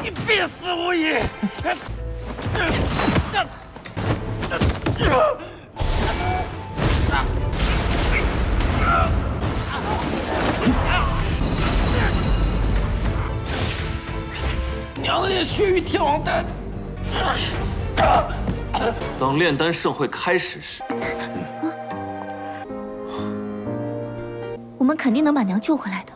你必死无疑！娘的血雨天王丹！等炼丹盛会开始时，我们肯定能把娘救回来的。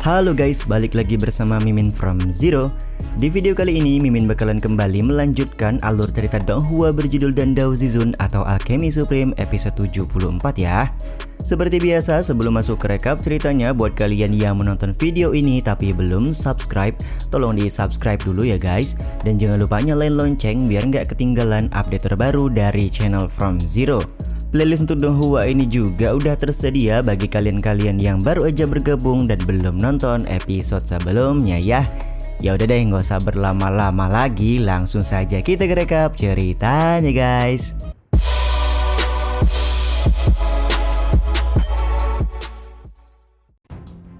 Halo guys, balik lagi bersama Mimin from Zero. Di video kali ini Mimin bakalan kembali melanjutkan alur cerita Donghua berjudul Dandao Zizun atau Alchemy Supreme episode 74 ya. Seperti biasa, sebelum masuk ke rekap ceritanya, buat kalian yang menonton video ini tapi belum subscribe, tolong di subscribe dulu ya guys. Dan jangan lupa nyalain lonceng biar nggak ketinggalan update terbaru dari channel From Zero. Playlist untuk Donghua ini juga udah tersedia bagi kalian-kalian yang baru aja bergabung dan belum nonton episode sebelumnya ya. Ya udah deh, nggak usah berlama-lama lagi, langsung saja kita ke rekap ceritanya guys.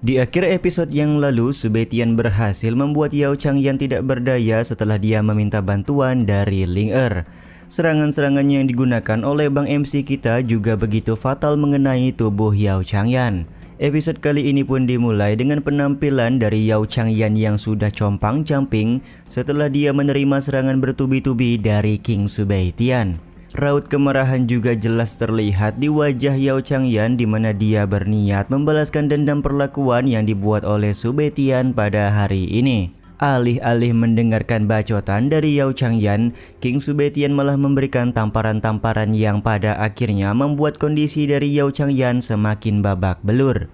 Di akhir episode yang lalu, Sube Tian berhasil membuat Yao Changyan tidak berdaya setelah dia meminta bantuan dari Ling Er. Serangan-serangan yang digunakan oleh Bang MC kita juga begitu fatal mengenai tubuh Yao Changyan. Episode kali ini pun dimulai dengan penampilan dari Yao Changyan yang sudah compang-camping setelah dia menerima serangan bertubi-tubi dari King Sube Tian. Raut kemarahan juga jelas terlihat di wajah Yao Changyan di mana dia berniat membalaskan dendam perlakuan yang dibuat oleh Sube Tian pada hari ini. Alih-alih mendengarkan bacotan dari Yao Changyan, King Sube Tian malah memberikan tamparan-tamparan yang pada akhirnya membuat kondisi dari Yao Changyan semakin babak belur.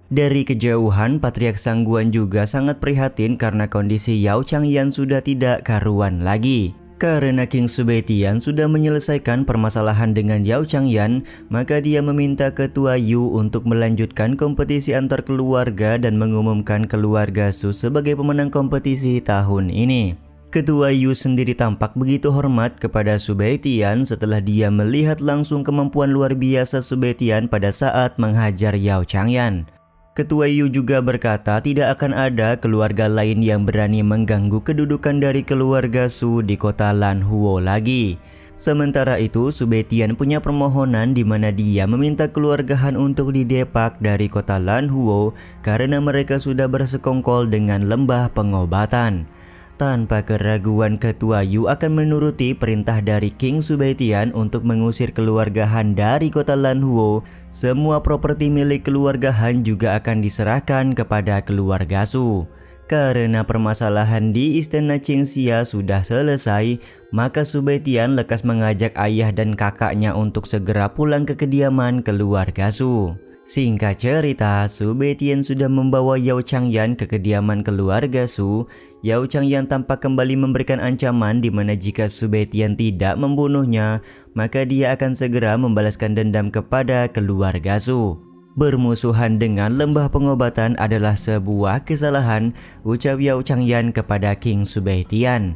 Dari kejauhan, Patriark Sangguan juga sangat prihatin karena kondisi Yao Changyan sudah tidak karuan lagi. Karena King Sube Tian sudah menyelesaikan permasalahan dengan Yao Changyan, maka dia meminta Ketua Yu untuk melanjutkan kompetisi antar keluarga dan mengumumkan keluarga Su sebagai pemenang kompetisi tahun ini. Ketua Yu sendiri tampak begitu hormat kepada Sube Tian setelah dia melihat langsung kemampuan luar biasa Sube Tian pada saat menghajar Yao Changyan. Ketua Yu juga berkata tidak akan ada keluarga lain yang berani mengganggu kedudukan dari keluarga Su di kota Lanhuo lagi. Sementara itu, Sube Tian punya permohonan di mana dia meminta keluarga Han untuk didepak dari kota Lanhuo karena mereka sudah bersekongkol dengan lembah pengobatan. Tanpa keraguan, Ketua Yu akan menuruti perintah dari King Sube Tian untuk mengusir keluarga Han dari kota Lanhuo. Semua properti milik keluarga Han juga akan diserahkan kepada keluarga Su. Karena permasalahan di istana Qingxia sudah selesai, maka Sube Tian lekas mengajak ayah dan kakaknya untuk segera pulang ke kediaman keluarga Su. Singkat cerita, Sube Tian sudah membawa Yao Changyan ke kediaman keluarga Su. Yao Changyan tampak kembali memberikan ancaman di mana jika Sube Tian tidak membunuhnya, maka dia akan segera membalaskan dendam kepada keluarga Su. Bermusuhan dengan lembah pengobatan adalah sebuah kesalahan, ucap Yao Changyan kepada King Sube Tian.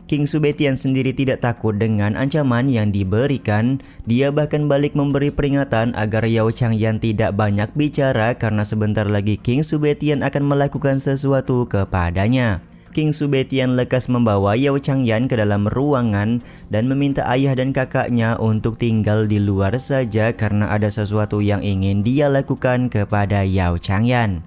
King Sube Tian sendiri tidak takut dengan ancaman yang diberikan. Dia bahkan balik memberi peringatan agar Yao Changyan tidak banyak bicara karena sebentar lagi King Sube Tian akan melakukan sesuatu kepadanya. King Sube Tian lekas membawa Yao Changyan ke dalam ruangan dan meminta ayah dan kakaknya untuk tinggal di luar saja karena ada sesuatu yang ingin dia lakukan kepada Yao Changyan.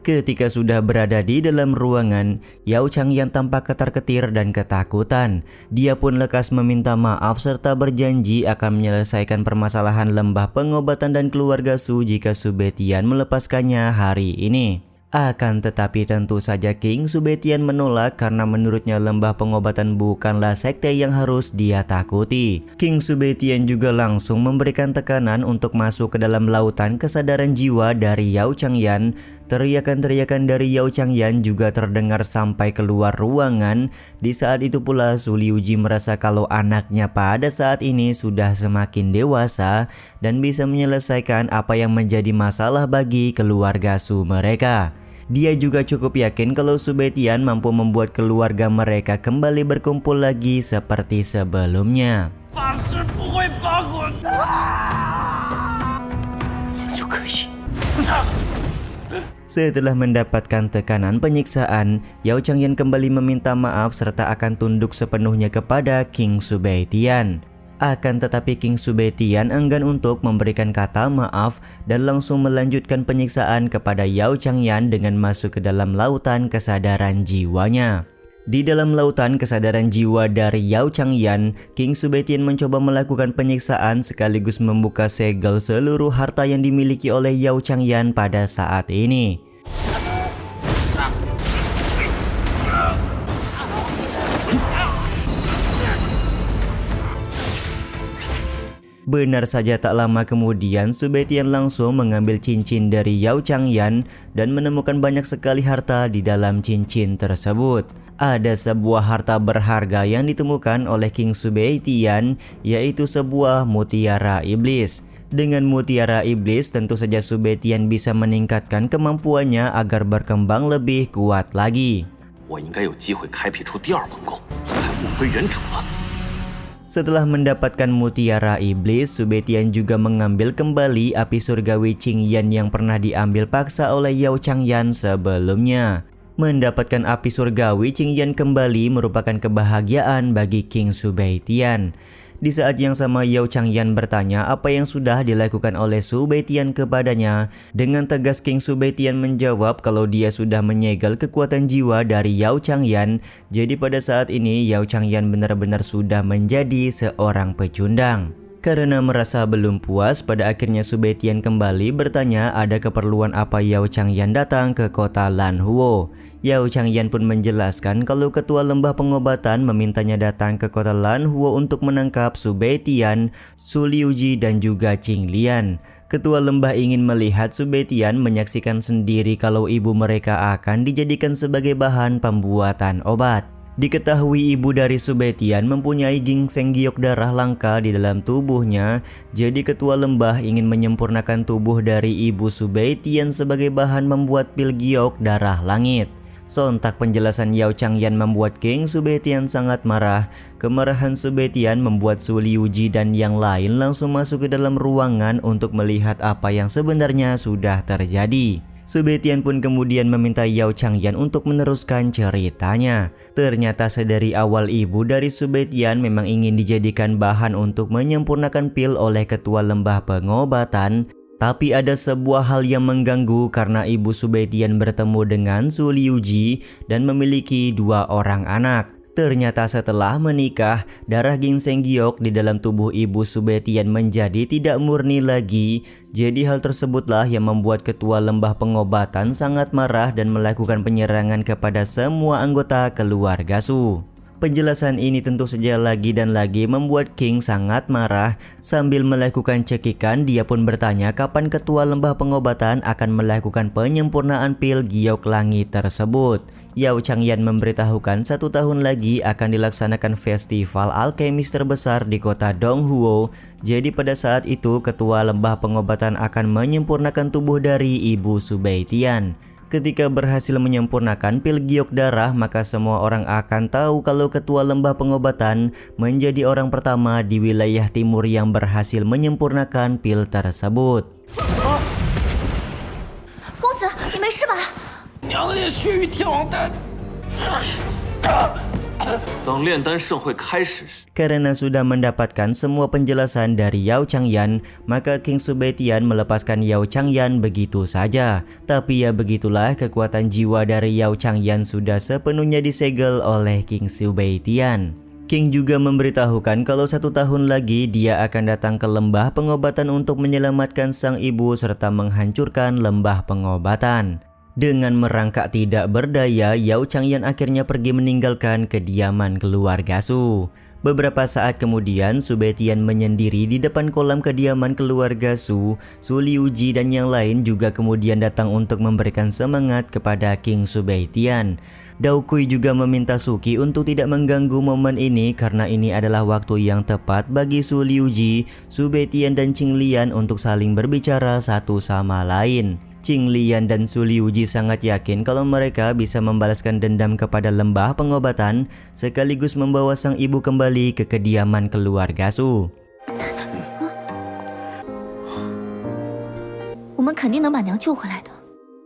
Ketika sudah berada di dalam ruangan, Yao Changyan tampak ketar-ketir dan ketakutan. Dia pun lekas meminta maaf serta berjanji akan menyelesaikan permasalahan lembah pengobatan dan keluarga Su jika Sube Tian melepaskannya hari ini. Akan tetapi tentu saja King Sube Tian menolak karena menurutnya lembah pengobatan bukanlah sekte yang harus dia takuti. King Sube Tian juga langsung memberikan tekanan untuk masuk ke dalam lautan kesadaran jiwa dari Yao Changyan. Teriakan-teriakan dari Yao Changyan juga terdengar sampai keluar ruangan. Di saat itu pula Su Liuji merasa kalau anaknya pada saat ini sudah semakin dewasa dan bisa menyelesaikan apa yang menjadi masalah bagi keluarga Su mereka. Dia juga cukup yakin kalau Sube Tian mampu membuat keluarga mereka kembali berkumpul lagi seperti sebelumnya. 就可以。 Setelah mendapatkan tekanan penyiksaan, Yao Changyan kembali meminta maaf serta akan tunduk sepenuhnya kepada King Subaitian. Akan tetapi King Subaitian enggan untuk memberikan kata maaf dan langsung melanjutkan penyiksaan kepada Yao Changyan dengan masuk ke dalam lautan kesadaran jiwanya. Di dalam lautan kesadaran jiwa dari Yao Changyan, King Subaitian mencoba melakukan penyiksaan sekaligus membuka segel seluruh harta yang dimiliki oleh Yao Changyan pada saat ini. Benar saja tak lama kemudian Subaitian langsung mengambil cincin dari Yao Changyan dan menemukan banyak sekali harta di dalam cincin tersebut. Ada sebuah harta berharga yang ditemukan oleh King Subaitian, yaitu sebuah mutiara iblis. Dengan mutiara iblis tentu saja Subaitian bisa meningkatkan kemampuannya agar berkembang lebih kuat lagi. 我应该有机会开辟出第二皇宫，还物归原主了。 Setelah mendapatkan mutiara iblis, Subaitian juga mengambil kembali api surgawi Qingyan yang pernah diambil paksa oleh Yao Changyan sebelumnya. Mendapatkan api surgawi Qingyan kembali merupakan kebahagiaan bagi King Subaitian. Di saat yang sama Yao Changyan bertanya apa yang sudah dilakukan oleh Subaitian kepadanya. Dengan tegas King Subaitian menjawab kalau dia sudah menyegel kekuatan jiwa dari Yao Changyan. Jadi pada saat ini Yao Changyan benar-benar sudah menjadi seorang pecundang. Karena merasa belum puas, pada akhirnya Subaitian kembali bertanya ada keperluan apa Yao Changyan datang ke kota Lanhuo. Yao Changyan pun menjelaskan kalau ketua lembah pengobatan memintanya datang ke kota Lanhuo untuk menangkap Subaitian, Su Liuji dan juga Qinglian. Ketua lembah ingin melihat Subaitian menyaksikan sendiri kalau ibu mereka akan dijadikan sebagai bahan pembuatan obat. Diketahui ibu dari Subaitian mempunyai ginseng giok darah langka di dalam tubuhnya, jadi ketua lembah ingin menyempurnakan tubuh dari ibu Subaitian sebagai bahan membuat pil giok darah langit. Sontak penjelasan Yao Changyan membuat King Subaitian sangat marah. Kemarahan Subaitian membuat Su Liuji dan yang lain langsung masuk ke dalam ruangan untuk melihat apa yang sebenarnya sudah terjadi. Subaitian pun kemudian meminta Yao Changyan untuk meneruskan ceritanya. Ternyata sedari awal ibu dari Subaitian memang ingin dijadikan bahan untuk menyempurnakan pil oleh ketua lembah pengobatan. Tapi ada sebuah hal yang mengganggu karena ibu Subaitian bertemu dengan Su Liuji dan memiliki 2 orang anak. Ternyata setelah menikah, darah ginseng giok di dalam tubuh ibu Subaitian menjadi tidak murni lagi. Jadi hal tersebutlah yang membuat ketua lembah pengobatan sangat marah dan melakukan penyerangan kepada semua anggota keluarga Su. Penjelasan ini tentu saja lagi dan lagi membuat King sangat marah. Sambil melakukan cekikan, dia pun bertanya kapan ketua lembah pengobatan akan melakukan penyempurnaan pil giok langit tersebut. Yao Changyan memberitahukan 1 tahun lagi akan dilaksanakan festival alkemis terbesar di kota Donghuo. Jadi pada saat itu ketua lembah pengobatan akan menyempurnakan tubuh dari ibu Subaitian. Ketika berhasil menyempurnakan pil giok darah, maka semua orang akan tahu kalau ketua lembah pengobatan menjadi orang pertama di wilayah timur yang berhasil menyempurnakan pil tersebut. 公子，你没事吧？ 娘也血雨天王丹。 等炼丹盛会开始时， Karena sudah mendapatkan semua penjelasan dari Yao Changyan, maka King Subaitian melepaskan Yao Changyan begitu saja. Tapi ya begitulah, kekuatan jiwa dari Yao Changyan sudah sepenuhnya disegel oleh King Subaitian. King juga memberitahukan kalau 1 tahun lagi dia akan datang ke lembah pengobatan untuk menyelamatkan sang ibu serta menghancurkan lembah pengobatan. Dengan merangkak tidak berdaya, Yao Changyan akhirnya pergi meninggalkan kediaman keluarga Su. Beberapa saat kemudian, Subaitian menyendiri di depan kolam kediaman keluarga Su. Su Liuji dan yang lain juga kemudian datang untuk memberikan semangat kepada King Subaitian. Dao Kui juga meminta Suki untuk tidak mengganggu momen ini karena ini adalah waktu yang tepat bagi Su Liuji, Subaitian dan Qinglian untuk saling berbicara satu sama lain. Qinglian dan Su Liuji sangat yakin kalau mereka bisa membalaskan dendam kepada lembah pengobatan sekaligus membawa sang ibu kembali ke kediaman keluarga Su. 们肯定能把娘救回来的。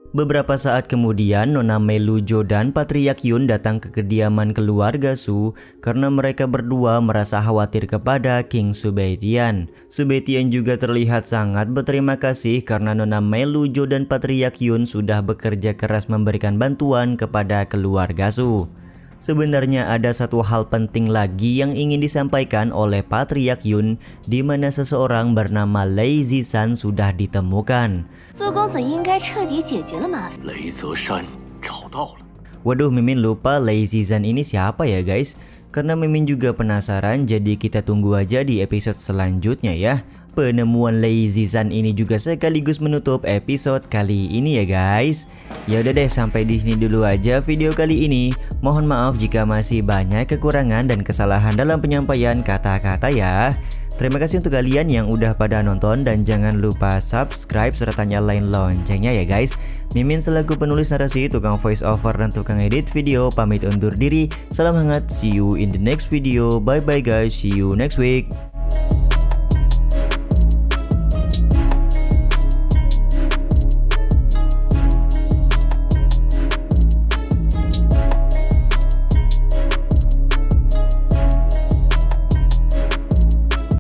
Beberapa saat kemudian, Nona Melujo dan Patriark Yun datang ke kediaman keluarga Su karena mereka berdua merasa khawatir kepada King Subetian. Subetian juga terlihat sangat berterima kasih karena Nona Melujo dan Patriark Yun sudah bekerja keras memberikan bantuan kepada keluarga Su. Sebenarnya ada satu hal penting lagi yang ingin disampaikan oleh Patriark Yun, di mana seseorang bernama Lei Zishan sudah ditemukan. 苏公子应该彻底解决了麻烦。雷泽山找到了。 Waduh, Mimin lupa Lei Zishan ini siapa ya guys? Karena Mimin juga penasaran, jadi kita tunggu aja di episode selanjutnya ya. Penemuan Lei Zishan ini juga sekaligus menutup episode kali ini ya guys. Ya udah deh, sampai di sini dulu aja video kali ini. Mohon maaf jika masih banyak kekurangan dan kesalahan dalam penyampaian kata-kata ya. Terima kasih untuk kalian yang udah pada nonton dan jangan lupa subscribe serta nyalain loncengnya ya guys. Mimin selaku penulis narasi, tukang voice over dan tukang edit video pamit undur diri. Salam hangat, see you in the next video. Bye bye guys, see you next week.